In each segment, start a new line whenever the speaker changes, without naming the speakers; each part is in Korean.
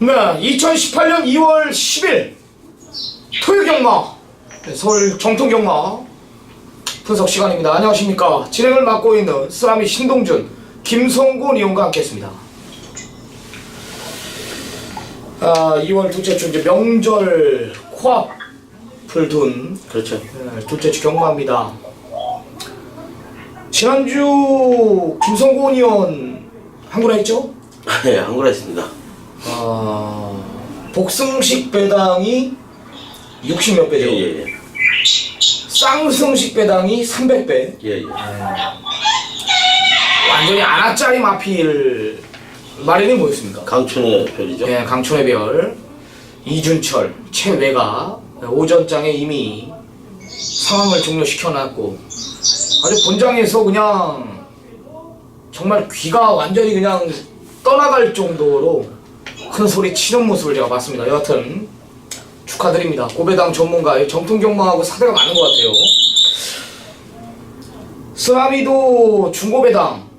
네, 2018년 2월 10일 토요 경마, 서울 정통 경마 분석 시간입니다. 안녕하십니까. 진행을 맡고 있는 쓰라미 신동준, 김성곤 의원과 함께했습니다. 2월 둘째 주 이제 명절 코앞을 둔
그렇죠.
둘째 주 경마입니다. 지난주 김성곤 의원 한구나 했죠?
예, 한구나 했습니다.
복승식 배당이 60몇 배죠?
예.
쌍승식 배당이 300배.
예.
완전히 아나짜리 마필 마련이 뭐였습니까?
강춘의 별이죠.
예, 강촌의 별, 이준철, 최외가 오전장에 이미 상황을 종료시켜놨고 아주 본장에서 그냥 정말 귀가 완전히 그냥 떠나갈 정도로 큰 소리 치는 모습을 제가 봤습니다. 여하튼 축하드립니다. 고배당 전문가의 정통경마하고 사대가 맞는 것 같아요. 쓰라미도 중고배당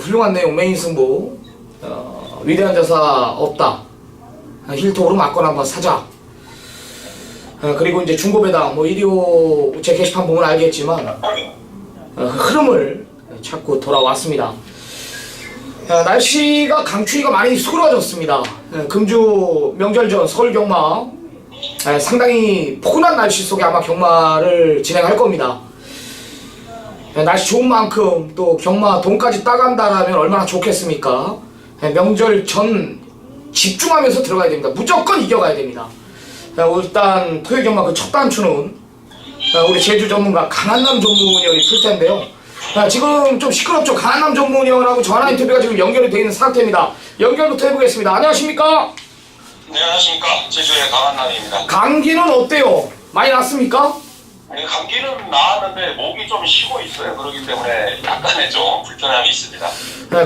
훌륭한 내용 메인 승부, 위대한 자사 없다, 힐톡으로 맞거나 한번 사자. 그리고 이제 중고배당 이디오 제 게시판 보면 알겠지만 흐름을 찾고 돌아왔습니다. 날씨가 강추위가 많이 수그러졌습니다. 금주 명절 전 서울 경마 상당히 포근한 날씨 속에 아마 경마를 진행할 겁니다. 날씨 좋은 만큼 또 경마 돈까지 따간다라면 얼마나 좋겠습니까? 명절 전 집중하면서 들어가야 됩니다. 무조건 이겨가야 됩니다. 일단 토요 경마 그 첫 단추는 우리 제주 전문가 강한남 전문위원이 풀 텐데요. 지금 좀 시끄럽죠? 강한남 전문위원하고 전화 인터뷰가 지금 연결이 되어 있는 상태입니다. 연결부터 해보겠습니다. 안녕하십니까?
네, 안녕하십니까. 제주의 강한남입니다.
감기는 어때요? 많이 났습니까?
네, 감기는 나았는데 목이 좀 쉬고 있어요. 그렇기 때문에 약간의 좀 불편함이 있습니다.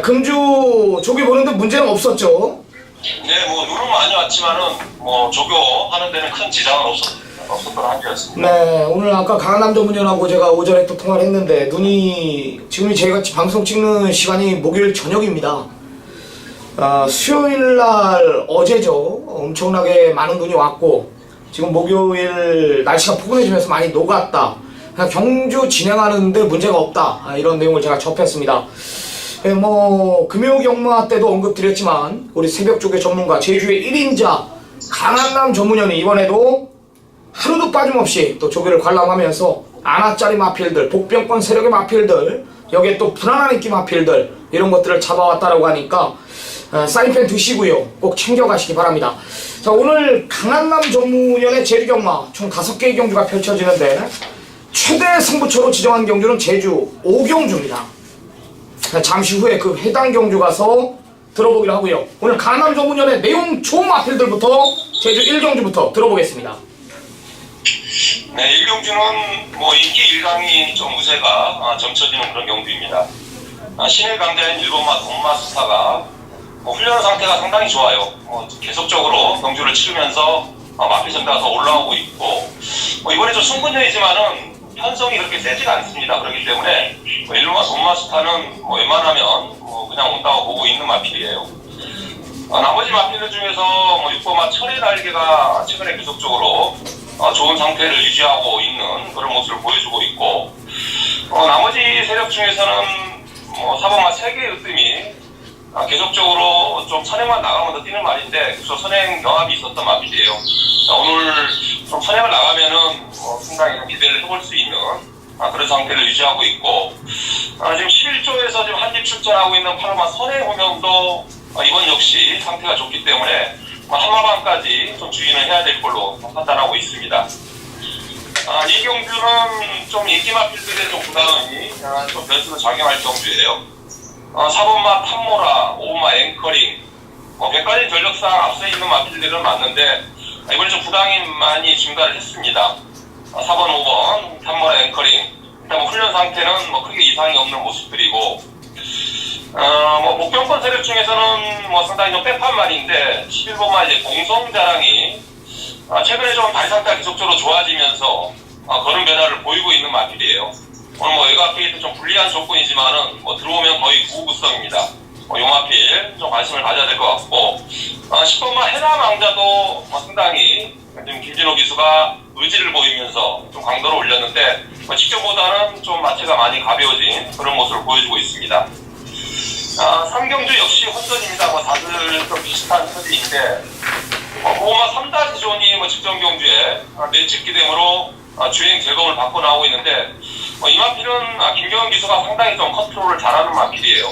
금주 조기 보는데 문제는 없었죠?
네, 눈은 많이 왔지만은 조교하는 데는 큰 지장은 없었던 한 주였습니다.
네, 오늘 아까 강한남 전문위원하고 제가 오전에 또 통화를 했는데 눈이 지금 저희가 방송 찍는 시간이 목요일 저녁입니다. 수요일날 어제죠. 엄청나게 많은 눈이 왔고 지금 목요일 날씨가 포근해지면서 많이 녹았다. 경주 진행하는데 문제가 없다. 이런 내용을 제가 접했습니다. 금요 경마 때도 언급드렸지만 우리 새벽 쪽의 전문가 제주의 1인자 강한남 전문위원이 이번에도 하루도 빠짐없이 또 조교를 관람하면서 아나짜리 마필들, 복병권 세력의 마필들, 여기에 또 불안한 인기 마필들 이런 것들을 잡아왔다라고 하니까 사인펜 드시고요. 꼭 챙겨가시기 바랍니다. 자, 오늘 강한남 전문위원의 제주경마 총 5개의 경주가 펼쳐지는데 최대 승부처로 지정한 경주는 제주 5경주입니다. 잠시 후에 그 해당 경주 가서 들어보기로 하고요. 오늘 강한남 전문위원의 내용 좋은 마필들부터 제주 1경주부터 들어보겠습니다.
네, 1경주는 인기 일강이 좀 우세가 점쳐지는 그런 경주입니다. 신의 강자인 일본마 돈마스타가 훈련 상태가 상당히 좋아요. 계속적으로 경주를 치르면서 마필 선배가 더 올라오고 있고 이번에 좀 승분전이지만은 편성이 그렇게 세지가 않습니다. 그렇기 때문에 일본마 돈마스타는 웬만하면 그냥 온다고 보고 있는 마필이에요. 나머지 마필들 중에서 6번마 철의 날개가 최근에 계속적으로 좋은 상태를 유지하고 있는 그런 모습을 보여주고 있고 나머지 세력 중에서는 4번마 세계의 으뜸이 계속적으로 좀 선행만 나가면 더 뛰는 말인데 그래서 선행 경합이 있었던 마필이에요. 오늘 좀 선행을 나가면은 상당히 기대를 해볼 수 있는 그런 상태를 유지하고 있고 지금 11조에서 지금 한집 출전하고 있는 8번마 선행 호명도 이번 역시 상태가 좋기 때문에 한마방까지 좀 주의는 해야 될 걸로 판단하고 있습니다. 이 경주는 좀 인기 마필들의 좀 부담이 좀 변수로 작용할 경주예요. 4번마 탐모라, 5번마 앵커링, 객관적인 전력상 앞서 있는 마필들은 맞는데 이번에 좀 부담이 많이 증가를 했습니다. 4번, 5번 탐모라, 앵커링 일단 훈련 상태는 크게 이상이 없는 모습들이고 목병권 세력 중에서는 상당히 좀 빼판 말인데 11번마 이제 공성자랑이 최근에 좀 다리 상태가 계속적으로 좋아지면서 그런 변화를 보이고 있는 마필이에요. 오늘 외곽 게이트 좀 불리한 조건이지만은 들어오면 거의 구구성입니다. 요마필 좀 관심을 가져야 될 것 같고 10번마 해남왕자도 상당히 좀 김진호 기수가 의지를 보이면서 좀 강도를 올렸는데 직전보다는 좀 마체가 많이 가벼워진 그런 모습을 보여주고 있습니다. 3경주 역시 혼전입니다. 다들 좀 비슷한 처지인데 보호마 3다 지존이 직전 경주에 매치 기대으로 주행 제공을 받고 나오고 있는데 이 마필은 김경현 기수가 상당히 좀 컨트롤을 잘하는 마필이에요.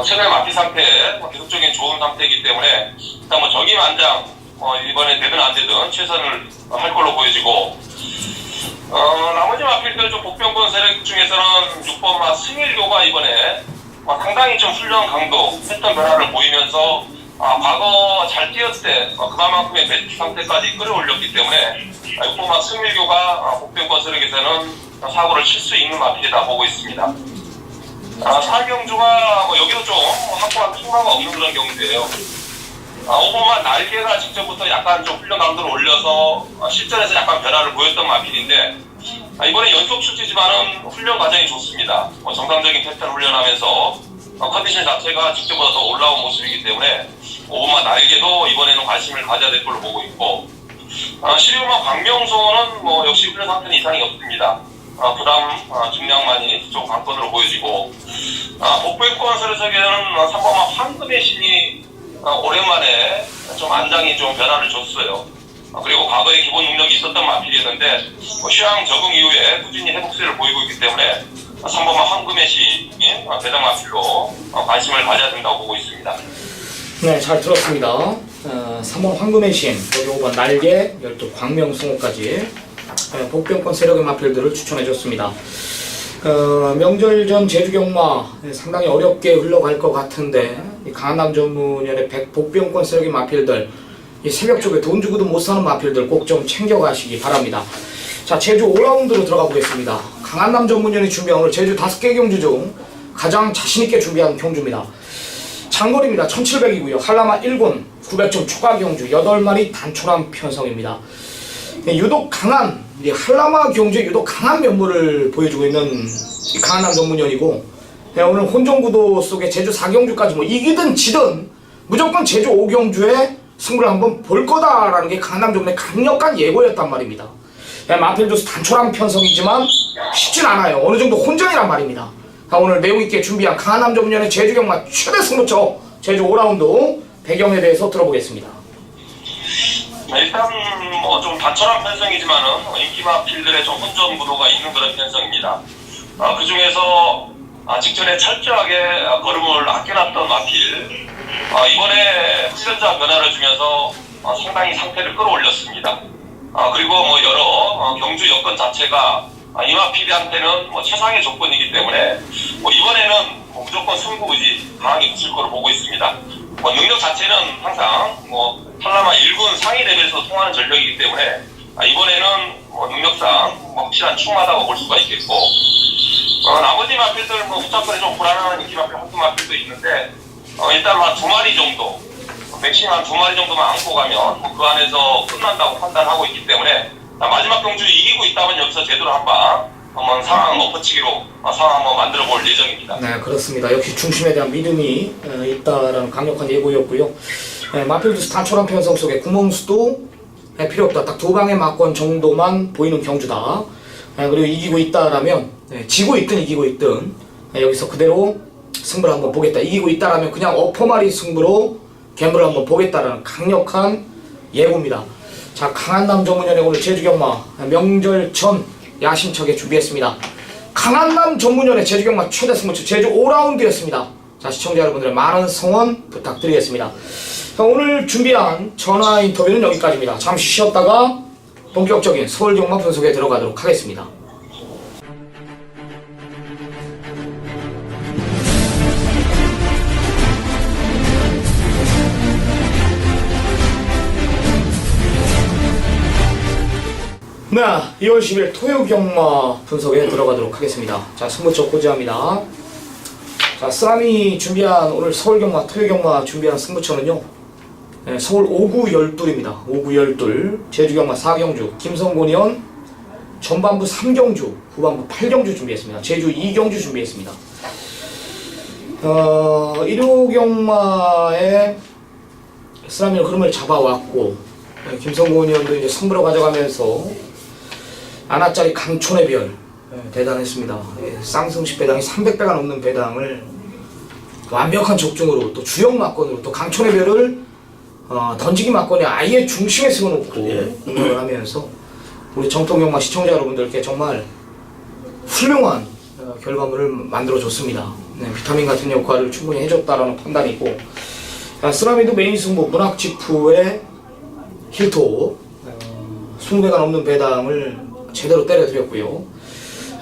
최근에 마필 상태 계속적인 좋은 상태이기 때문에 일단 적임안장 이번에 되든 안 되든 최선을 할 걸로 보여지고 나머지 마필들 좀 복병권 세력 중에서는 6번마 승일교가 이번에 상당히 좀 훈련 강도, 패턴 변화를 보이면서 과거 잘 뛰었을 때 그만큼의 배트 상태까지 끌어올렸기 때문에 6번마 승일교가 복병권 세력에서는 사고를 칠 수 있는 마필이다 보고 있습니다. 4경주가 여기도 좀 확고한 통과가 없는 그런 경주예요. 5번마 날개가 직전부터 약간 좀 훈련 강도를 올려서 실전에서 약간 변화를 보였던 마필인데 이번에 연속 출제지만은 훈련 과정이 좋습니다. 정상적인 패턴 훈련하면서 컨디션 자체가 직전보다 더 올라온 모습이기 때문에 5번마 날개도 이번에는 관심을 가져야 될 걸로 보고 있고 12번마 광명소는 역시 훈련 상태는 이상이 없습니다. 부담 중량만이 좀 관건으로 보여지고 복부권 서류석에는 3번마 황금의 신이 오랜만에 좀 안장이 좀 변화를 줬어요. 그리고 과거에 기본 능력이 있었던 마필이었는데 휴양 적응 이후에 꾸준히 회복세를 보이고 있기 때문에 3번마 황금의 신인 배당 마필로 관심을 가져야 된다고 보고 있습니다.
네, 잘 들었습니다. 3번 황금의 신, 여기 5번 날개, 12 광명승호까지 복병권 세력의 마필들을 추천해줬습니다. 명절 전 제주경마 상당히 어렵게 흘러갈 것 같은데 강한남 전문연의 복병권 세력의 마필들 이 새벽 쪽에 돈 주고도 못 사는 마필들 꼭 좀 챙겨가시기 바랍니다. 자, 제주 5라운드로 들어가 보겠습니다. 강한남 전문연이 준비한 오늘 제주 5개 경주 중 가장 자신있게 준비한 경주입니다. 장거리입니다. 1700이고요. 한라마 1군 900점 초과 경주 8마리 단촐한 편성입니다. 유독 강한 한라마 경주에 유독 강한 면모를 보여주고 있는 강한남 전문연이고 오늘 혼종구도 속에 제주 4경주까지 이기든 지든 무조건 제주 5경주에 승부를 한번 볼 거다라는 게 강한남 전문의 강력한 예고였단 말입니다. 마필도 단촐한 편성이지만 쉽진 않아요. 어느 정도 혼전이란 말입니다. 오늘 내용있게 준비한 강한남 전문연의 제주경마 최대 승부처 제주 5라운드 배경에 대해서 들어보겠습니다.
일단 좀 단촐한 편성이지만은 인기 마필들의 좀 혼전 구도가 있는 그런 편성입니다. 그 중에서 직전에 철저하게 걸음을 아껴놨던 마필 이번에 훈련자 변화를 주면서 상당히 상태를 끌어올렸습니다. 그리고 여러 경주 여건 자체가 이 마필한테는 최상의 조건이기 때문에 이번에는 무조건 승부 의지 강하게 붙일 거로 보고 있습니다. 능력 자체는 항상 한라마 1군 상위 레벨에서 통하는 전력이기 때문에 이번에는 능력상 확실한 충만하다고 볼 수가 있겠고 나머지 마필들 후차권에 좀 불안한 인기 마필 한두 마필도 있는데 일단 2마리 정도 맥시멈 2마리 정도만 안고 가면 그 안에서 끝난다고 판단하고 있기 때문에 마지막 경주 이기고 있다면 여기서 제대로 한번 상황 엎어치기로 상황 한번 만들어 볼 예정입니다.
네, 그렇습니다. 역시 중심에 대한 믿음이 있다라는 강력한 예고였고요. 마필도 단촐한 편성 속에 구멍수도 필요 없다. 딱 2방의 막권 정도만 보이는 경주다. 그리고 이기고 있다라면 지고 있든 이기고 있든 여기서 그대로 승부를 한번 보겠다. 이기고 있다라면 그냥 어퍼마리 승부로 갬블을 한번 보겠다라는 강력한 예고입니다. 자, 강한남 전문연의 오늘 제주경마 명절 전 야심차게 준비했습니다. 강한남 전문연의 제주경마 최대 승부처 제주 5라운드였습니다. 자, 시청자 여러분들의 많은 성원 부탁드리겠습니다. 자, 오늘 준비한 전화 인터뷰는 여기까지입니다. 잠시 쉬었다가 본격적인 서울경마 분석에 들어가도록 하겠습니다. 네, 2월 10일 토요경마 분석에 들어가도록 하겠습니다. 자, 승부처 고지합니다. 자, 쓰라미 준비한 오늘 서울경마, 토요경마 준비한 승부처는요, 서울 5구 12입니다. 5구 12, 제주경마 4경주, 김성곤이원, 전반부 3경주, 후반부 8경주 준비했습니다. 제주 2경주 준비했습니다. 일호경마의 쓰라미는 흐름을 잡아왔고, 김성곤 의원도 이제 선물을 가져가면서 아나짜리 강촌의 별 대단했습니다. 쌍승식 배당이 300배가 넘는 배당을 완벽한 적중으로 또 주역 막건으로 또 강촌의 별을 던지기 막건이 아예 중심에 세워놓고 운영을 하면서 우리 정통경마 시청자 여러분들께 정말 훌륭한 결과물을 만들어줬습니다. 비타민 같은 역할을 충분히 해줬다라는 판단이고, 쓰라미도 메인 승부 문학지푸의 힐토 20배가 넘는 배당을 제대로 때려드렸고요.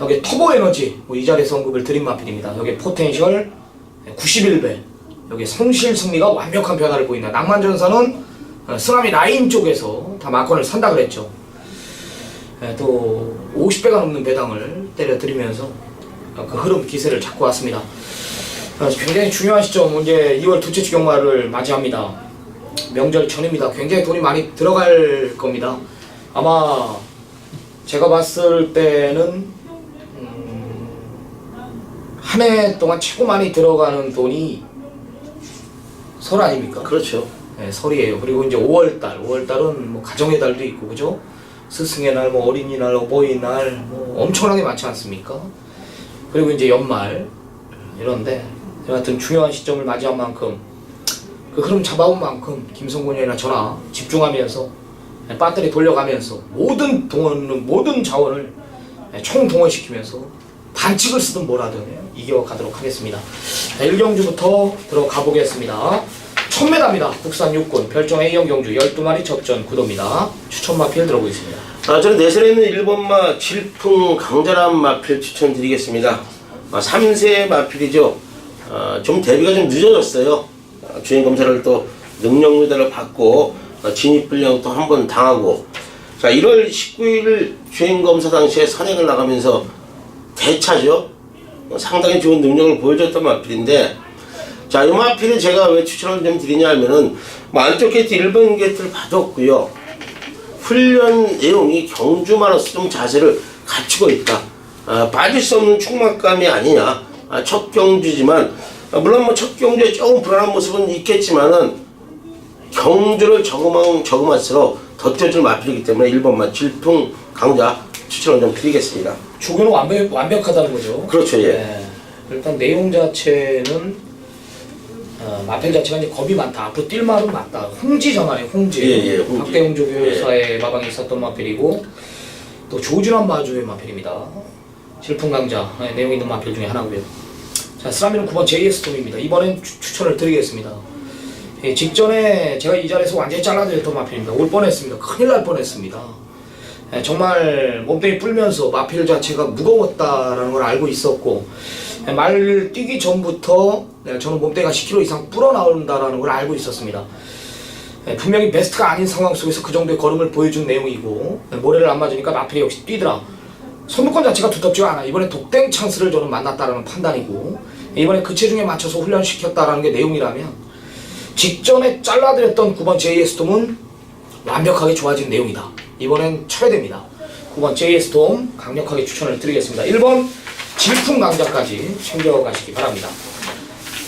여기 터보에너지 이 자리에서 언급을 드린 마필입니다. 여기 포텐셜 91배, 여기 성실승리가 완벽한 변화를 보인다. 낭만전사는 쓰라미 라인 쪽에서 다 막건을 산다 그랬죠. 또 50배가 넘는 배당을 때려드리면서 그 흐름 기세를 잡고 왔습니다. 굉장히 중요한 시점, 이제 2월 둘째 주 경마를 맞이합니다. 명절 전입니다. 굉장히 돈이 많이 들어갈 겁니다. 아마 제가 봤을 때는 한 해 동안 최고 많이 들어가는 돈이 설 아닙니까?
그렇죠.
네, 설이에요. 그리고 이제 5월달은 뭐 가정의 달도 있고, 그죠? 스승의 날, 뭐 어린이날, 어버이날, 뭐 엄청나게 많지 않습니까? 그리고 이제 연말 이런데 여하튼 중요한 시점을 맞이한 만큼, 그 흐름 잡아온 만큼 김성곤 의원이나 저나 집중하면서 배터리 돌려가면서 모든 자원을 총동원시키면서 반칙을 쓰든 뭐라든 이겨가도록 하겠습니다. 1경주부터 들어가 보겠습니다. 1000m입니다. 국산 육군 별정 A형 경주 12마리 접전 구도입니다. 추천 마필 들어보겠습니다.
저는 내선에 있는 1번마 질풍 강자람 마필 추천드리겠습니다. 3세 마필이죠. 좀 데뷔가 좀 늦어졌어요. 주행검사를 또 능력유다를 받고 진입불량 또 한 번 당하고, 자 1월 19일 주행검사 당시에 선행을 나가면서 대차죠. 상당히 좋은 능력을 보여줬던 마필인데, 자 이 마필을 제가 왜 추천을 좀 드리냐 하면은 안쪽 게이트 1번 게이트를 봐줬고요. 훈련 내용이 경주마로서 좀 자세를 갖추고 있다. 빠질 수 없는 충만감이 아니냐. 첫 경주지만 물론 뭐 첫 경주에 조금 불안한 모습은 있겠지만은 경주를 저금할수록 더 뛰어줄 마필이기 때문에 1번마 질풍 강자 추천을 좀 드리겠습니다.
조교는 완벽하다는 거죠.
그렇죠, 예.
네. 일단 내용 자체는 마필 자체가 이제 겁이 많다. 앞으로 뛸 말은 맞다. 홍지잖아요, 홍지.
예, 홍지.
박대웅 조교사의 마방에 있었던 마필이고, 또 조준환 마주의 마필입니다. 질풍 강자 내용 있는 마필 중에 하나고요. 자, 쓰라미는 9번 JS톰입니다. 이번엔 추천을 드리겠습니다. 직전에 제가 이 자리에서 완전히 잘라드렸던 마필입니다. 올 뻔했습니다. 큰일 날 뻔했습니다. 정말 몸뚱이 불면서 마필 자체가 무거웠다라는 걸 알고 있었고, 말 뛰기 전부터 저는 몸뚱이가 10kg 이상 불어나온다라는 걸 알고 있었습니다. 분명히 베스트가 아닌 상황 속에서 그 정도의 걸음을 보여준 내용이고, 모래를 안 맞으니까 마필이 역시 뛰더라. 선두권 자체가 두텁지가 않아. 이번에 독땡 찬스를 저는 만났다라는 판단이고, 이번에 그 체중에 맞춰서 훈련시켰다라는 게 내용이라면, 직전에 잘라드렸던 9번 JS톰은 완벽하게 좋아진 내용이다. 이번엔 쳐야 됩니다. 9번 JS톰 강력하게 추천을 드리겠습니다. 1번 질풍 강자까지 챙겨가시기 바랍니다.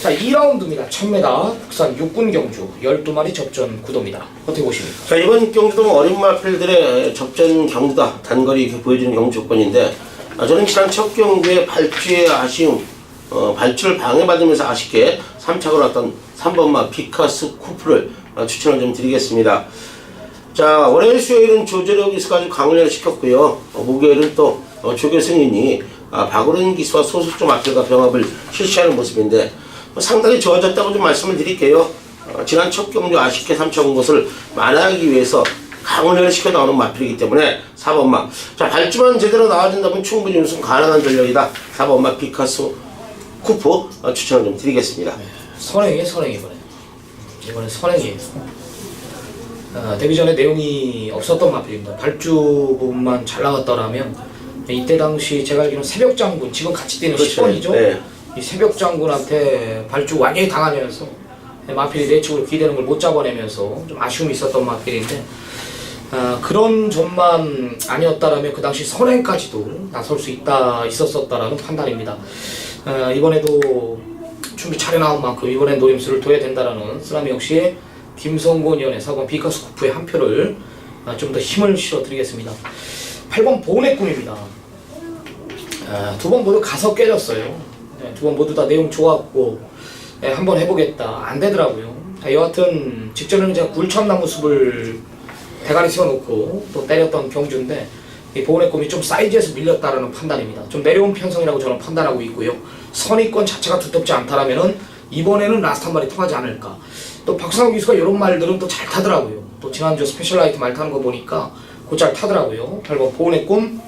자, 2라운드입니다. 1000m 국산 육군 경주 12마리 접전 구도입니다. 어떻게 보십니까?
자, 이번 경주도 어린 마필들의 접전 경주다. 단거리 이렇게 보여주는 경주 조건인데, 저는 지난 첫 경주에 발주의 아쉬움, 발주를 방해받으면서 아쉽게 3착을 왔던 3번마 피카스 쿠프를 추천을 좀 드리겠습니다. 자, 월요일 수요일은 조재력 기수까지 강훈련을 시켰고요. 목요일은 또 조교 승인이 박오른 기수와 소속조 마필과 병합을 실시하는 모습인데, 상당히 좋아졌다고 좀 말씀을 드릴게요. 지난 첫 경주 아쉽게 3차 온 것을 만회하기 위해서 강훈련을 시켜 나오는 마필이기 때문에 4번마. 자, 발주만 제대로 나와준다면 충분히 우승 가능한 전력이다. 4번마 피카스 쿠프 추천을 좀 드리겠습니다.
선행이에요. 이번에 선행이에요. 데뷔 전에 내용이 없었던 마필입니다. 발주 부분만 잘 나갔더라면, 이때 당시 제가 알기로는 새벽장군, 지금 같이 뛰는
그렇죠.
10번이죠.
네.
이 새벽장군한테 발주 완전히 당하면서 마필이 내측으로 기대는 걸 못 잡아내면서 좀 아쉬움이 있었던 마필인데, 그런 점만 아니었다라면 그 당시 선행까지도 나설 수 있었었다라는 판단입니다. 이번에도 준비 잘 해나온 만큼 이번엔 노림수를 둬야 된다라는 쓰나미 역시 김성곤 위원의 4번 비카스코프의 한 표를 좀 더 힘을 실어 드리겠습니다. 8번 보온의 꿈입니다. 두 번 모두 가서 깨졌어요. 두 번 모두 다 내용 좋았고 한번 해보겠다 안 되더라고요. 여하튼 직전에는 제가 굴참나무 숲을 대가리 세워놓고 또 때렸던 경주인데 이 보온의 꿈이 좀 사이즈에서 밀렸다라는 판단입니다. 좀 내려온 편성이라고 저는 판단하고 있고요. 선입권 자체가 두텁지 않다라면은 이번에는 라스트 한 마리 통하지 않을까. 또 박상욱 기수가 이런 말들은 또 잘 타더라고요. 또 지난주 스페셜라이트 말 타는 거 보니까 곧잘 타더라고요. 8번 보온의 꿈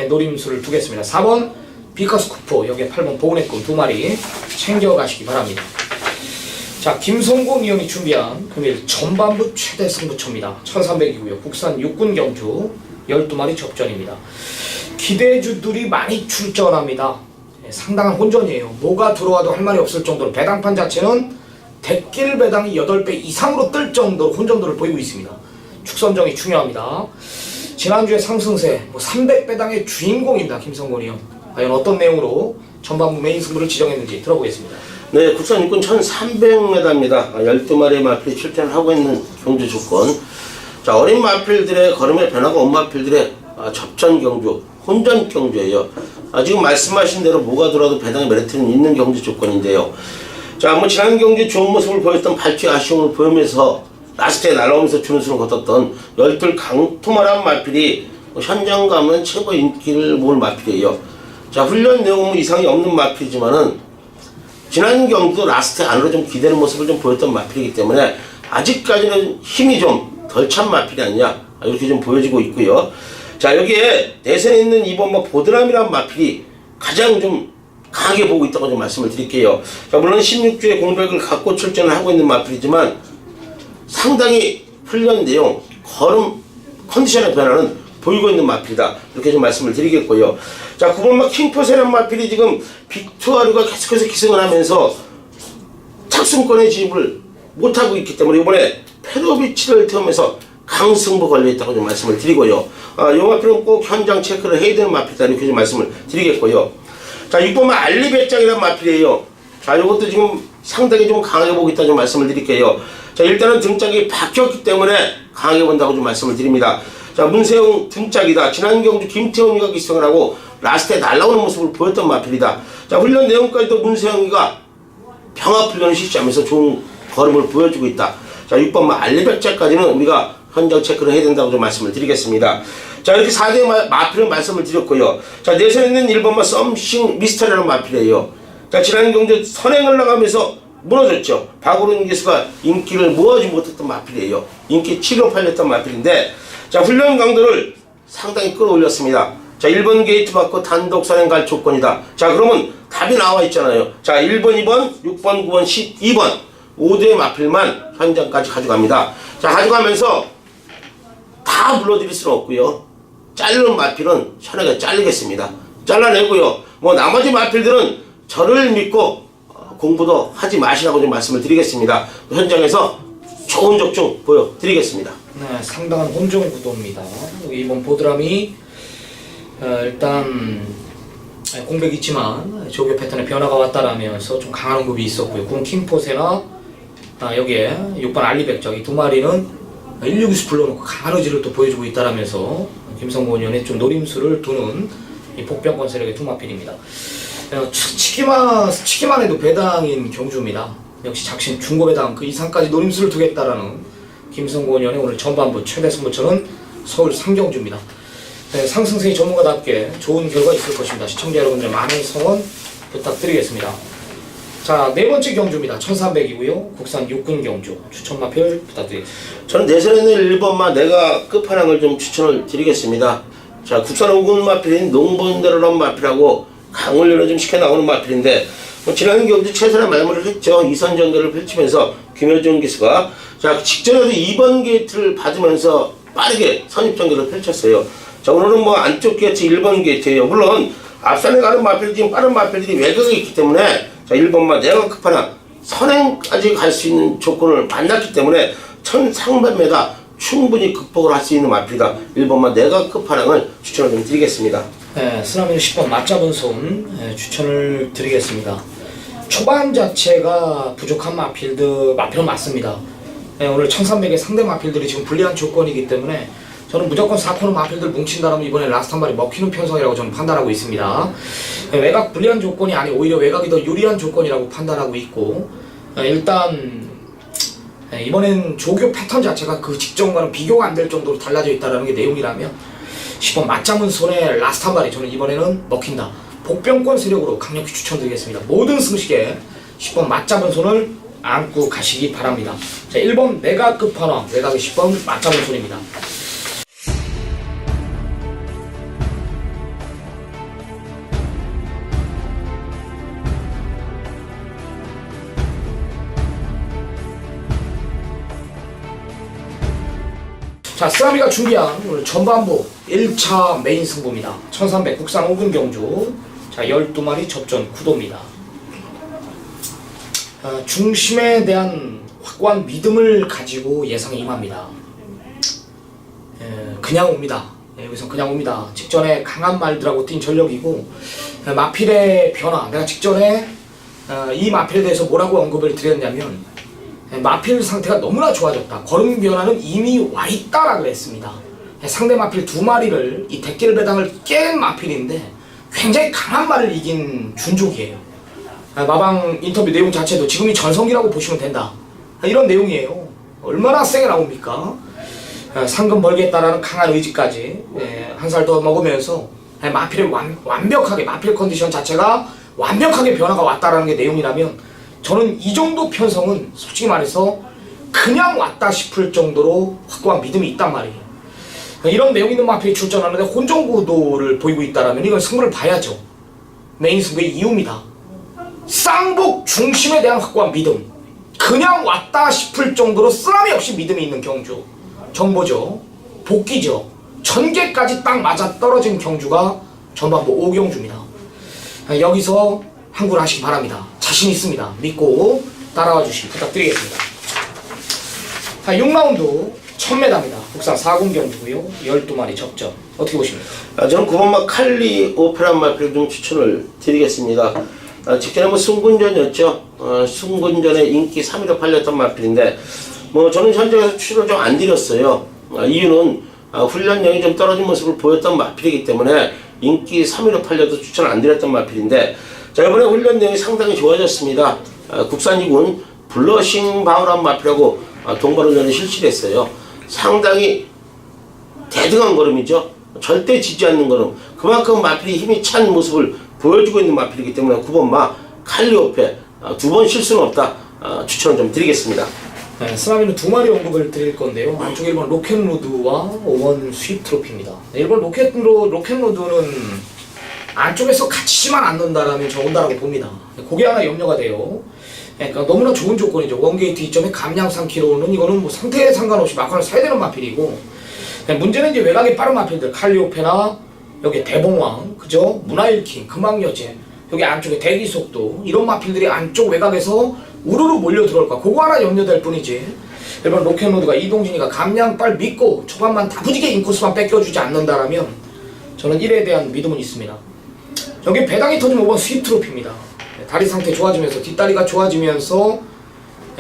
노림수를 두겠습니다. 4번 비카스 쿠퍼 여기에 8번 보온의 꿈 두 마리 챙겨가시기 바랍니다. 자, 김성곤 위원이 준비한 금일 전반부 최대 승부처입니다. 1300이고요. 국산 육군 경주 12마리 접전입니다. 기대주들이 많이 출전합니다. 상당한 혼전이에요. 뭐가 들어와도 할 말이 없을 정도로 배당판 자체는 대길 배당이 8배 이상으로 뜰 정도로 혼전도를 보이고 있습니다. 축선정이 중요합니다. 지난주에 상승세 300배당의 주인공입니다. 김성곤 위원. 과연 어떤 내용으로 전반부 메인 승부를 지정했는지 들어보겠습니다.
네, 국산 육군 1300m입니다. 12마리의 마필이 출전을 하고 있는 경주 조건. 자, 어린 마필들의 걸음의 변화가 온 마필들의 접전 경주, 혼전 경주예요. 지금 말씀하신 대로 뭐가 들어와도 배당의 메리트는 있는 경주 조건인데요. 자, 지난 경기 좋은 모습을 보였던 발주의 아쉬움을 보이면서 라스트에 날아오면서 준우승을 거뒀던 12 강투마란 마필이 현장 가면 최고 인기를 모을 마필이에요. 자, 훈련 내용은 이상이 없는 마필이지만은 지난 경기도 라스트 안으로 좀 기대는 모습을 좀 보였던 마필이기 때문에 아직까지는 힘이 좀 덜 찬 마필이 아니냐 이렇게 좀 보여지고 있고요. 자, 여기에 내선에 있는 이번 보드람이라는 마필이 가장 좀 강하게 보고 있다고 좀 말씀을 드릴게요. 자, 물론 16주의 공백을 갖고 출전을 하고 있는 마필이지만 상당히 훈련 내용, 걸음, 컨디션의 변화는 보이고 있는 마필이다. 이렇게 좀 말씀을 드리겠고요. 자, 9번마 킹포세란 마필이 지금 빅투아류가 계속해서 기승을 하면서 착순권의 진입을 못하고 있기 때문에 이번에 페로비치를 태우면서 강승부 걸려있다고 좀 말씀을 드리고요. 이 마필은 꼭 현장 체크를 해야 되는 마필이다. 이렇게 좀 말씀을 드리겠고요. 자, 6번마 알리배짱이라는 마필이에요. 자, 이것도 지금 상당히 좀 강하게 보고 있다 좀 말씀을 드릴게요. 자, 일단은 등짝이 바뀌었기 때문에 강하게 본다고 좀 말씀을 드립니다. 자, 문세용 등짝이다. 지난 경주 김태훈이가 기승을 하고 라스트에 날아오는 모습을 보였던 마필이다. 자, 훈련 내용까지도 문세영이가 평합 훈련을 실시하면서 좋은 걸음을 보여주고 있다. 자, 6번마 알리백자까지는 우리가 현장 체크를 해야 된다고 좀 말씀을 드리겠습니다. 자, 이렇게 4대 마필은 말씀을 드렸고요. 자, 내선에 있는 1번마 썸씽 미스터리라는 마필이에요. 자, 지난 경주 선행을 나가면서 무너졌죠. 박오른 기수가 인기를 모아주지 못했던 마필이에요. 인기 7로 팔렸던 마필인데, 자, 훈련 강도를 상당히 끌어올렸습니다. 자, 1번 게이트 받고 단독 선행 갈 조건이다. 자, 그러면 답이 나와 있잖아요. 자, 1번, 2번, 6번, 9번, 12번 5대의 마필만 현장까지 가져갑니다. 자, 가져가면서 다 불러드릴 수는 없고요. 자르는 마필은 현역에 잘리겠습니다. 잘라내고요. 나머지 마필들은 저를 믿고 공부도 하지 마시라고 좀 말씀을 드리겠습니다. 현장에서 좋은 적중 보여드리겠습니다.
네, 상당한 혼종 구도입니다. 이번 보드람이 일단 공백이 있지만 조교 패턴의 변화가 왔다라면서 좀 강한 언급이 있었고요. 군 킹포세나 여기에 6번 알리백적 이 두 마리는 169수 불러놓고 강한 의지를 또 보여주고 있다라면서 김성곤 의원의 좀 노림수를 두는 이 복병권 세력의 두 마필입니다. 치기만 해도 배당인 경주입니다. 역시 작심 중고 배당 그 이상까지 노림수를 두겠다라는 김성곤 의원의 오늘 전반부 최대 승부처는 서울 상경주입니다. 네, 상승세의 전문가답게 좋은 결과 있을 것입니다. 시청자 여러분들의 많은 성원 부탁드리겠습니다. 자, 네 번째 경주입니다. 1300이고요. 국산 육군 경주 추천마필 부탁드리겠습니다.
저는 내선에 있는 1번마 내가 끝판왕을 좀 추천을 드리겠습니다. 자, 국산 육군 마필인 농번대로란 마필하고 강훈련을 좀 시켜 나오는 마필인데 지난 경주 최선의 말무를 했죠. 2선 전개를 펼치면서 김효준 기수가 자, 직전에도 2번 게이트를 받으면서 빠르게 선입 전개를 펼쳤어요. 자, 오늘은 안쪽 게이트 1번 게이트예요. 물론 앞선에 가는 마필 지금 빠른 마필들이 외곽에 있기 때문에 자, 1번마 내가 급하나 선행까지 갈 수 있는 조건을 만났기 때문에 1300m 충분히 극복을 할 수 있는 마필이다. 1번마 내가 끝판왕을 추천을 좀 드리겠습니다.
네, 쓰나미는 10번 맞잡은 손 추천을 드리겠습니다. 초반 자체가 부족한 마필은 맞습니다. 오늘 1300의 상대 마필들이 지금 불리한 조건이기 때문에 저는 무조건 4코너 마필들 뭉친다면 이번에 라스트 한 발이 먹히는 편성이라고 저는 판단하고 있습니다. 외곽 불리한 조건이 아니 오히려 외곽이 더 유리한 조건이라고 판단하고 있고, 일단 이번엔 조교 패턴 자체가 그 직전과는 비교가 안 될 정도로 달라져 있다는 게 내용이라면 10번 맞잡은 손에 라스트 한 발이 저는 이번에는 먹힌다. 복병권 세력으로 강력히 추천드리겠습니다. 모든 승식에 10번 맞잡은 손을 안고 가시기 바랍니다. 자, 1번 외곽 끝판왕, 외곽의 10번 맞잡은 손입니다. 자, 쓰라미가 준비한 오늘 전반부 1차 메인 승부입니다. 1300 국산 5군 경주. 자, 12마리 접전 구도입니다. 중심에 대한 확고한 믿음을 가지고 예상에 임합니다. 그냥 옵니다. 여기서 그냥 옵니다. 직전에 강한 말들하고 뛴 전력이고, 마필의 변화, 내가 직전에 이 마필에 대해서 뭐라고 언급을 드렸냐면 마필 상태가 너무나 좋아졌다. 걸음 변화는 이미 와있다라 그랬습니다. 상대 마필 2마리를 이 대길 배당을 깬 마필인데 굉장히 강한 말을 이긴 준족이에요. 마방 인터뷰 내용 자체도 지금이 전성기라고 보시면 된다, 이런 내용이에요. 얼마나 세게 나옵니까? 상금 벌겠다라는 강한 의지까지 한 살 더 먹으면서 마필의 완벽하게 마필 컨디션 자체가 완벽하게 변화가 왔다라는 게 내용이라면 저는 이 정도 편성은 솔직히 말해서 그냥 왔다 싶을 정도로 확고한 믿음이 있단 말이에요. 이런 내용 있는 마필이 출전하는데 혼종구도를 보이고 있다라면 이건 승부를 봐야죠. 메인 승부의 이유입니다. 쌍복 중심에 대한 확고한 믿음, 그냥 왔다 싶을 정도로 쓰라미 없이 믿음이 있는 경주, 정보죠, 복귀죠, 전개까지 딱 맞아 떨어진 경주가 전반부 5경주입니다. 여기서 항구를 하시기 바랍니다. 자신 있습니다. 믿고 따라와 주시기 부탁드리겠습니다. 자, 6라운드 1000m입니다. 국산 4군 경주고요. 12마리 접전. 어떻게 보십니까?
저는 9번마 칼리 오페라 마필 좀 추천을 드리겠습니다. 직전에 뭐 승군전이었죠. 승군전에 인기 3위로 팔렸던 마필인데 저는 현장에서 추천을 좀 안 드렸어요. 이유는 훈련량이 좀 떨어진 모습을 보였던 마필이기 때문에 인기 3위로 팔려도 추천을 안 드렸던 마필인데, 자, 이번에 훈련 내용이 상당히 좋아졌습니다. 국산 2군 블러싱 바우란 마필하고 동반훈련을 실시를 했어요. 상당히 대등한 걸음이죠. 절대 지지 않는 걸음. 그만큼 마필이 힘이 찬 모습을 보여주고 있는 마필이기 때문에 9번마 칼리오페 2번 실수는 없다. 추천을 좀 드리겠습니다.
쓰라미는 2마리 언급을 드릴 건데요. 안쪽 1번 로켓로드와 5번 스윕 트로피입니다. 1번 로켓로드는 안쪽에서 갇히지만 않는다라면 저 온다라고 봅니다. 그게 하나 염려가 돼요. 그러니까 너무나 좋은 조건이죠. 원게이트 2점에 감량 3kg는 이거는 뭐 상태에 상관없이 마커를 사야 되는 마필이고, 문제는 이제 외곽이 빠른 마필들 칼리오페나 여기 대봉왕, 그죠? 문화일킹, 금왕여제, 여기 안쪽에 대기속도, 이런 마필들이 안쪽 외곽에서 우르르 몰려 들어올까, 그거 하나 염려될 뿐이지. 1번 로켓로드가 이동진이가 감량빨 믿고 초반만 다부지게 인코스만 뺏겨주지 않는다라면 저는 1에 대한 믿음은 있습니다. 여기 배당이 터진 5번 스윕 트로피입니다. 다리 상태 좋아지면서 뒷다리가 좋아지면서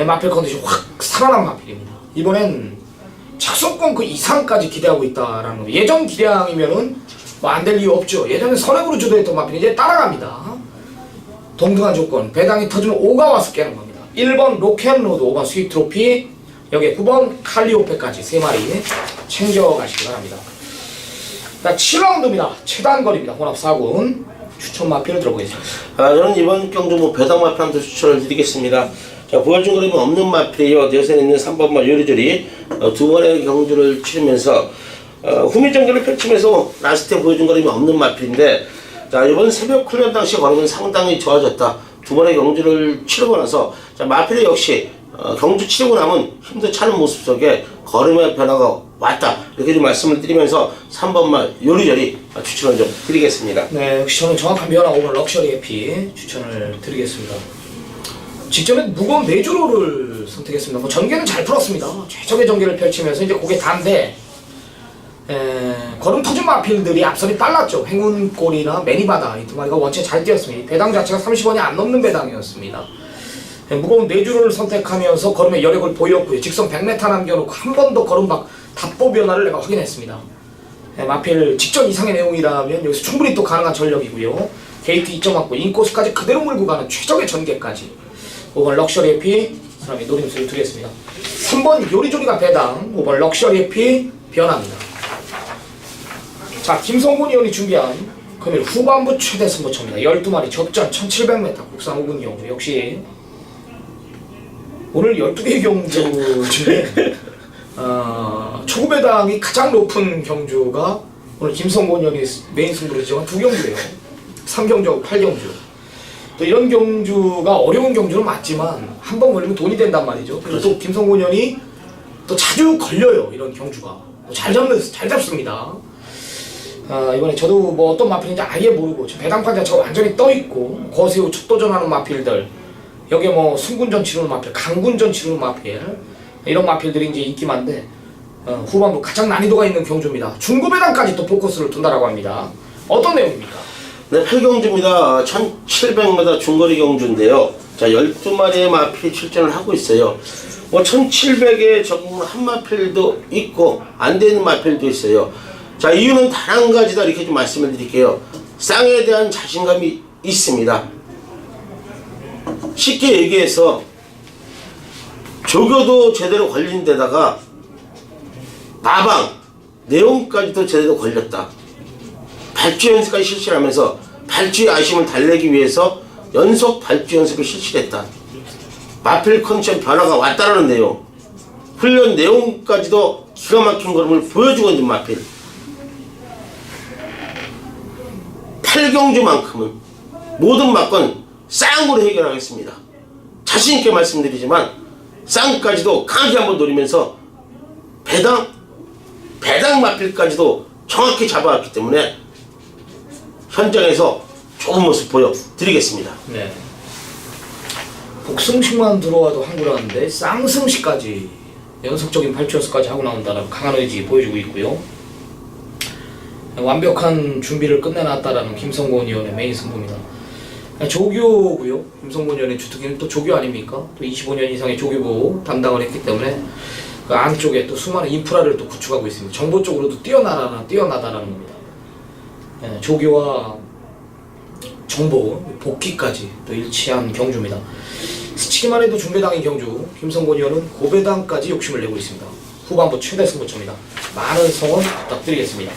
마필 컨디션 확 살아난 마필입니다. 이번엔 착속권 그 이상까지 기대하고 있다라는 거. 예전 기량이면은 뭐 안 될 이유 없죠. 예전에 선행으로 주도했던 마필이 이제 따라갑니다. 동등한 조건, 배당이 터지면 5가 와서 깨는 겁니다. 1번 로켓로드, 5번 스윕 트로피, 여기에 9번 칼리오페까지 3마리 챙겨가시기 바랍니다. 자, 7라운드입니다. 최단거리입니다. 혼합 4군 추천 마필을 들어보겠습니다.
저는 이번 경주 배당 마필한테 추천을 드리겠습니다. 자, 보여준 그림은 없는 마필이요. 대선에 있는 3번마 요리조리 2번의 경주를 치르면서 후미정기를 펼치면서 라스트에 보여준 그림이 없는 마필인데, 자, 이번 새벽 훈련 당시 걸음은 상당히 좋아졌다. 2번의 경주를 치르고 나서 자, 마필이 역시 경주 치르고 나면 힘도 차는 모습 속에 걸음의 변화가 왔다, 이렇게 좀 말씀을 드리면서 3번마 요리조리 추천을 좀 드리겠습니다.
네, 역시 저는 정확한 변화 5번 럭셔리 해피 추천을 드리겠습니다. 직전에 무거운 내주로를 선택했습니다. 전개는 잘 풀었습니다. 최적의 전개를 펼치면서 이제 그게 단데 걸음 터진 마필들이 앞선이 빨랐죠. 행운골이나 매니바다 이 두 마리가 원체 잘 뛰었습니다. 배당 자체가 30원이 안 넘는 배당이었습니다. 무거운 내주를 선택하면서 걸음의 여력을 보였고요. 직선 100m 남겨놓고 한 번 더 걸음박 답보 변화를 내가 확인했습니다. 마필 직전 이상의 내용이라면 여기서 충분히 또 가능한 전력이고요. 게이트 2.맞고 인코스까지 그대로 물고 가는 최적의 전개까지. 5번 럭셔리 해피 사람이 노림수를 두겠습니다. 3번 요리조리가 배당, 5번 럭셔리 해피 변화입니다. 자, 김성곤 의원이 준비한 금일 후반부 최대 승부처입니다. 12마리 접전 1700m 국산 5군 경주. 역시 오늘 12개의 경주 중에 초구 배당이 가장 높은 경주가 오늘 김성곤 의원이 메인 승부를 지정한 2경주예요. 3경주하고 8경주. 또 이런 경주가 어려운 경주는 맞지만 한 번 걸리면 돈이 된단 말이죠. 그리고 또 김성곤 의원이 또 자주 걸려요. 이런 경주가 잘 잡습니다. 이번에 저도 뭐 어떤 마필인지 아예 모르고 지금 배당판 자체가 완전히 떠있고 거세우 첫 도전하는 마필들, 여기에 뭐 순군전 치르는 마필, 강군전 치르는 마필, 이런 마필들이 이제 인기만데 후반부 가장 난이도가 있는 경주입니다. 중고 배당까지 또 포커스를 둔다라고 합니다. 어떤 내용입니까?
네, 8경주입니다. 1700m 중거리 경주인데요. 자, 12마리의 마필이 출전을 하고 있어요. 뭐 1700에 적응을 한 마필도 있고 안 되는 마필도 있어요. 자, 이유는 단 한 가지다 이렇게 좀 말씀을 드릴게요. 쌍에 대한 자신감이 있습니다. 쉽게 얘기해서 조교도 제대로 걸린 데다가 마방, 내용까지도 제대로 걸렸다. 발주 연습까지 실시를 하면서 발주의 아쉬움을 달래기 위해서 연속 발주 연습을 실시했다. 마필 컨디션 변화가 왔다라는 내용, 훈련 내용까지도 기가 막힌 걸음을 보여주고 있는 마필. 8경주만큼은 모든 막건 쌍으로 해결하겠습니다. 자신있게 말씀드리지만 쌍까지도 강하게 한번 노리면서 배당 마필까지도 정확히 잡아왔기 때문에 현장에서 좋은 모습 보여드리겠습니다.
네. 복승식만 들어와도 항구라는데 쌍승식까지 연속적인 발주 연습까지 하고 나온다는 강한 의지 보여주고 있고요. 완벽한 준비를 끝내놨다라는 김성곤 의원의 메인 승부입니다. 조교고요. 김성곤 의원의 주특기는 또 조교 아닙니까? 또 25년 이상의 조교부 담당을 했기 때문에 그 안쪽에 또 수많은 인프라를 또 구축하고 있습니다. 정보 쪽으로도 뛰어나다라는 겁니다. 조교와 정보, 복귀까지 또 일치한 경주입니다. 스치기만 해도 중배당인 경주, 김성곤 의원은 고배당까지 욕심을 내고 있습니다. 후반부 최대 승부처입니다. 많은 성원 부탁드리겠습니다.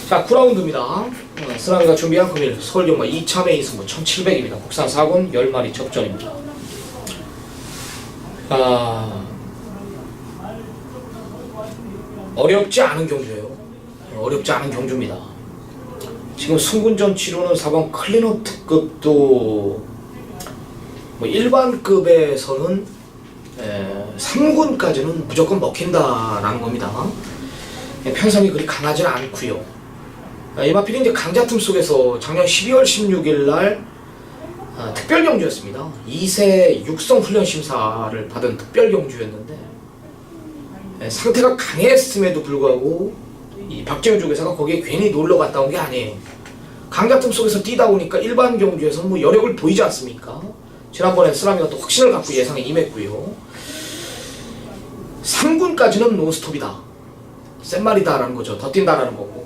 자, 9라운드입니다. 쓰라미가 준비한 금일 서울경마 2차 메인 승부 1700입니다. 국산 4군 10마리 접전입니다. 어렵지 않은 경주예요. 어렵지 않은 경주입니다. 지금 순군전 치르는 4번 클리노 특급도 뭐 일반급에서는 3군까지는 무조건 먹힌다라는 겁니다. 편성이 그리 강하지는 않고요. 이 마필이 이제 강자틈 속에서 작년 12월 16일 날 특별 경주였습니다. 2세 육성 훈련 심사를 받은 특별 경주였는데 상태가 강했음에도 불구하고 이 박재훈 조교사가 거기에 괜히 놀러 갔다 온 게 아니에요. 강자틈 속에서 뛰다 보니까 일반 경주에서 뭐 여력을 보이지 않습니까? 지난번에 쓰라미가 또 확신을 갖고 예상에 임했고요. 3군까지는 노스톱이다. 센 말이다라는 거죠. 더 뛴다라는 거고.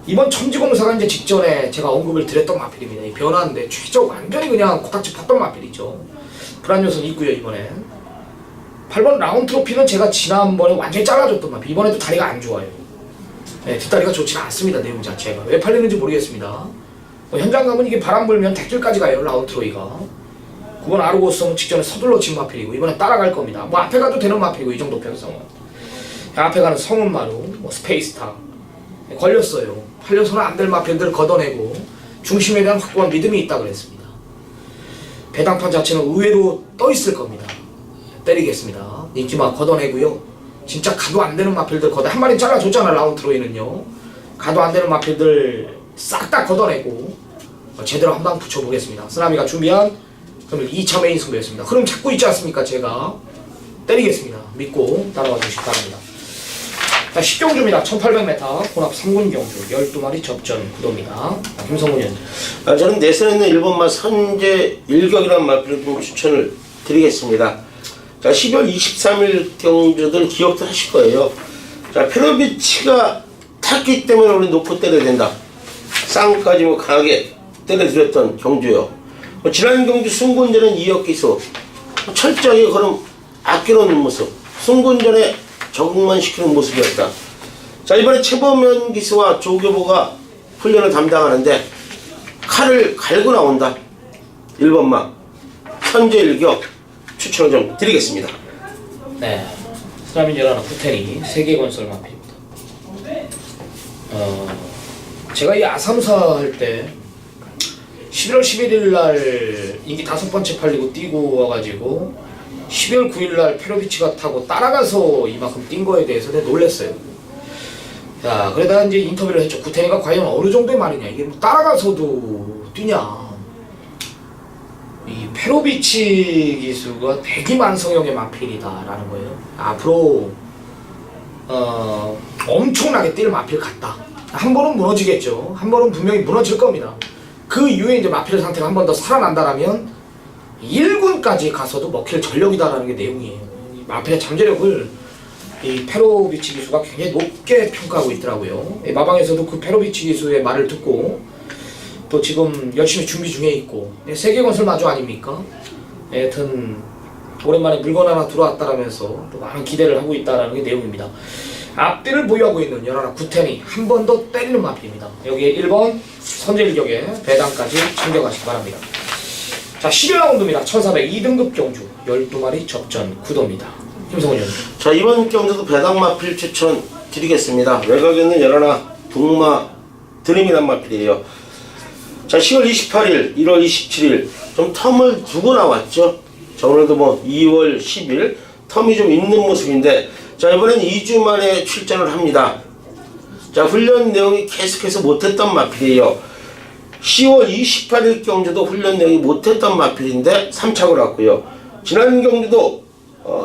이번 천지공사가 이제 직전에 제가 언급을 드렸던 마필입니다. 이 변화인데 최적 완전히 그냥 코딱지 팠던 마필이죠. 불안 요소는 있고요. 이번에 8번 라운 트로피는 제가 지난번에 완전히 잘라줬던 마필. 이번에도 다리가 안 좋아요. 네, 뒷다리가 좋지는 않습니다. 내용 자체가 왜 팔리는지 모르겠습니다. 현장 가면 이게 바람 불면 대길까지 가요. 라운 트로이가 9번 아르고스는 직전에 서둘러 친 마필이고 이번에 따라갈 겁니다. 뭐 앞에 가도 되는 마필이고 이 정도 편성은 앞에 가는 성은마루, 뭐 스페이스타 걸렸어요. 팔려서는 안 될 마필들을 걷어내고 중심에 대한 확고한 믿음이 있다 그랬습니다. 배당판 자체는 의외로 떠 있을 겁니다. 때리겠습니다. 인기마 걷어내고요. 진짜 가도 안 되는 마필들 걷어 한 마리 잘라줬잖아. 라운트로이는요. 가도 안 되는 마필들 싹 다 걷어내고 제대로 한 방 붙여보겠습니다. 쓰나미가 준비한 그러면 2차 메인 승부였습니다. 흐름 잡고 있지 않습니까? 제가 때리겠습니다. 믿고 따라와 주시기 바랍니다. 자, 10경주입니다. 1800m 혼합 3군 경주 12마리 접전 구도입니다. 김성훈 님.
저는 내선에 있는 일본마 선제 일격이라는 마필을 좀 추천을 드리겠습니다. 자, 12월 23일 경주들 기억도 하실 거예요. 자, 페로비치가 탔기 때문에 우리 놓고 때려야 된다. 쌍까지 뭐 강하게 때려드렸던 경주요. 지난 경주 승군전은 이역기수 철저하게 그럼 아껴놓는 모습, 승군전에 적응만 시키는 모습이었다. 자, 이번에 최범현 기수와 조교보가 훈련을 담당하는데 칼을 갈고 나온다. 1번마 선제 일격 추천을 좀 드리겠습니다.
네, 쓰나미 열하나 구텐이 세계건설 마필입니다. 제가 이 아삼사 할 때 11월 11일 날 인기 5번째 팔리고 뛰고 와가지고 12월 9일 날 페로비치가 타고 따라가서 이만큼 뛴 거에 대해서 내가 놀랬어요. 자, 그러다가 이제 인터뷰를 했죠. 구텐이가 과연 어느 정도의 말이냐. 이게 뭐 따라가서도 뛰냐. 이 페로비치 기수가 대기만성형의 마필이다라는 거예요. 앞으로 엄청나게 뛸 마필 같다. 한 번은 무너지겠죠. 한 번은 분명히 무너질 겁니다. 그 이후에 이제 마필 상태가 한 번 더 살아난다라면 1군까지 가서도 먹힐 전력이다라는 게 내용이에요. 이 마필의 잠재력을 이 페로비치 기수가 굉장히 높게 평가하고 있더라고요. 마방에서도 그 페로비치 기수의 말을 듣고 또 지금 열심히 준비 중에 있고 세계건설 마주 아닙니까? 여튼 오랜만에 물건 하나 들어왔다라면서 또 많은 기대를 하고 있다라는 게 내용입니다. 앞뒤를 보유하고 있는 열하나 구텐이 한 번 더 때리는 마필입니다. 여기에 1번 선제일격에 배당까지 챙겨가시기 바랍니다. 자, 11라운드입니다. 1400 2등급 경주 12마리 접전 구도입니다. 김성훈 님.
자, 이번 경주도 배당 마필 추천 드리겠습니다. 외곽에 있는 열하나 북마 드림이란 마필이에요. 자, 10월 28일, 1월 27일 좀 텀을 두고 나왔죠. 자, 오늘도 뭐 2월 10일 텀이 좀 있는 모습인데, 자, 이번엔 2주 만에 출전을 합니다. 자, 훈련 내용이 계속해서 못했던 마필이에요. 10월 28일 경주도 훈련 내용이 못했던 마필인데 3착을 왔고요. 지난 경주도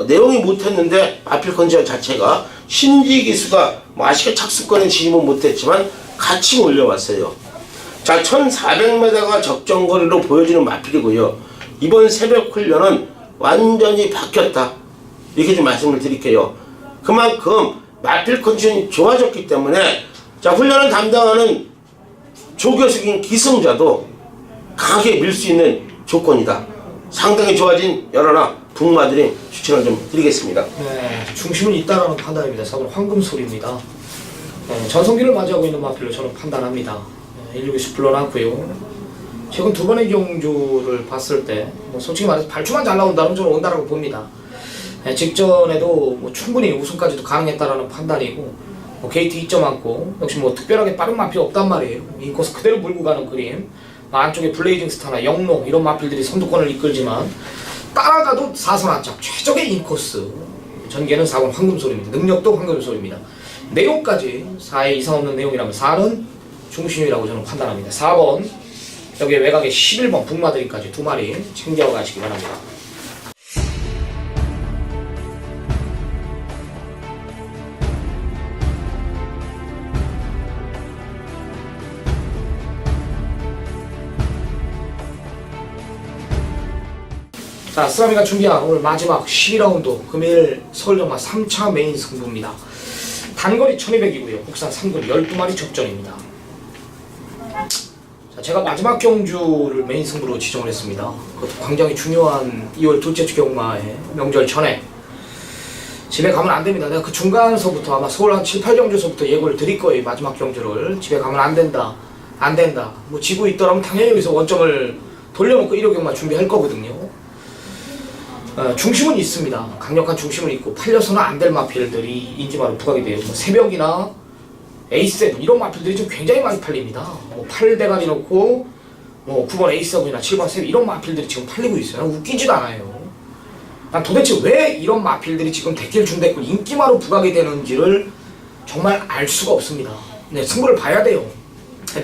내용이 못했는데 마필 컨디션 자체가 신지 기수가 뭐 아쉽게 착수권에 진입은 못했지만 같이 올려왔어요. 자, 1400m가 적정거리로 보여지는 마필이고요. 이번 새벽 훈련은 완전히 바뀌었다. 이렇게 좀 말씀을 드릴게요. 그만큼 마필 컨디션이 좋아졌기 때문에 자, 훈련을 담당하는 조교수긴 기승자도 강하게 밀 수 있는 조건이다. 상당히 좋아진 열하나 북마들이 추천을 좀 드리겠습니다.
네, 중심은 있다라는 판단입니다. 4번 황금소리입니다. 전성기를 맞이하고 있는 마필로 저는 판단합니다. 169수 불러놨고요. 최근 두 번의 경주를 봤을 때 솔직히 말해서 발주만 잘 나온다면 저는 온다라고 봅니다. 직전에도 충분히 우승까지도 가능했다라는 판단이고 게이트 2점 많고 역시 특별하게 빠른 마필 없단 말이에요. 이 코스 그대로 몰고 가는 그림. 안쪽에 블레이징 스타나 영롱 이런 마필들이 선두권을 이끌지만 따라가도 4선 안착 최적의 인코스. 전개는 4번 황금소리입니다. 능력도 황금소리입니다. 내용까지 4에 이상 없는 내용이라면 4는 중심이라고 저는 판단합니다. 4번 여기에 외곽에 11번 북마드림까지 두 마리 챙겨가시기 바랍니다. 자, 쓰라미가 준비한 오늘 마지막 12라운드 금일 서울정마 3차 메인 승부입니다. 단거리 1200이고요. 국산 3군 12마리 접전입니다. 자, 제가 마지막 경주를 메인 승부로 지정을 했습니다. 그것도 굉장히 중요한 2월 둘째 주 경마의 명절 전에 집에 가면 안 됩니다. 내가 그 중간서부터 아마 서울 한 7, 8경주서부터 예고를 드릴 거예요. 마지막 경주를 집에 가면 안 된다. 안 된다. 뭐 지고 있더라면 당연히 여기서 원점을 돌려놓고 1호 경마 준비할 거거든요. 중심은 있습니다. 강력한 중심은 있고 팔려서는 안 될 마필들이 인기마로 부각이 돼요. 새벽이나 A7 이런 마필들이 좀 굉장히 많이 팔립니다. 8대가리 넣고 9번 A7이나 7번 세비 이런 마필들이 지금 팔리고 있어요. 웃기지도 않아요. 난 도대체 왜 이런 마필들이 지금 대길 중대길 인기마로 부각이 되는지를 정말 알 수가 없습니다. 네, 승부를 봐야 돼요.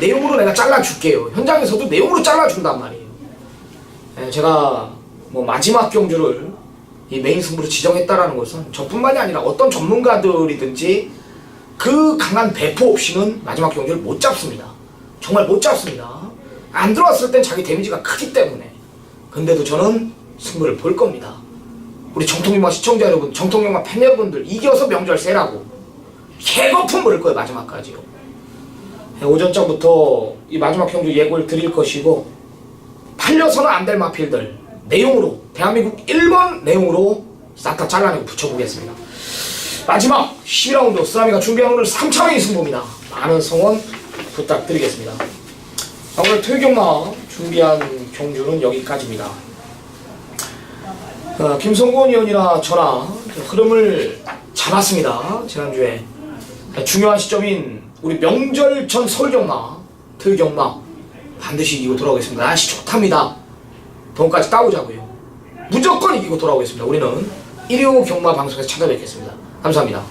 내용으로 내가 잘라줄게요. 현장에서도 내용으로 잘라준단 말이에요. 네, 제가 뭐 마지막 경주를 이 메인 승부로 지정했다라는 것은 저뿐만이 아니라 어떤 전문가들이든지 그 강한 배포 없이는 마지막 경주를 못 잡습니다. 정말 못 잡습니다. 안 들어왔을 땐 자기 데미지가 크기 때문에. 근데도 저는 승부를 볼 겁니다. 우리 정통영마 시청자 여러분, 정통영마 팬 여러분들, 이겨서 명절 세라고 개거품 부를 거예요. 마지막까지요. 오전장부터 이 마지막 경주 예고를 드릴 것이고, 팔려서는 안 될 마필들 내용으로, 대한민국 1번 내용으로 싹 다 잘라내고 붙여보겠습니다. 마지막 12라운드 쓰라미가 준비한 오늘 3차례의 승부입니다. 많은 성원 부탁드리겠습니다. 오늘 토요경마 준비한 경주는 여기까지입니다. 김성곤 의원이나 저나 흐름을 잡았습니다. 지난주에 중요한 시점인 우리 명절 전 서울경마, 토요경마 반드시 이기고 돌아오겠습니다. 날씨 좋답니다. 돈까지 따오자고요. 무조건 이기고 돌아오겠습니다. 우리는 일요 경마 방송에서 찾아뵙겠습니다. 감사합니다.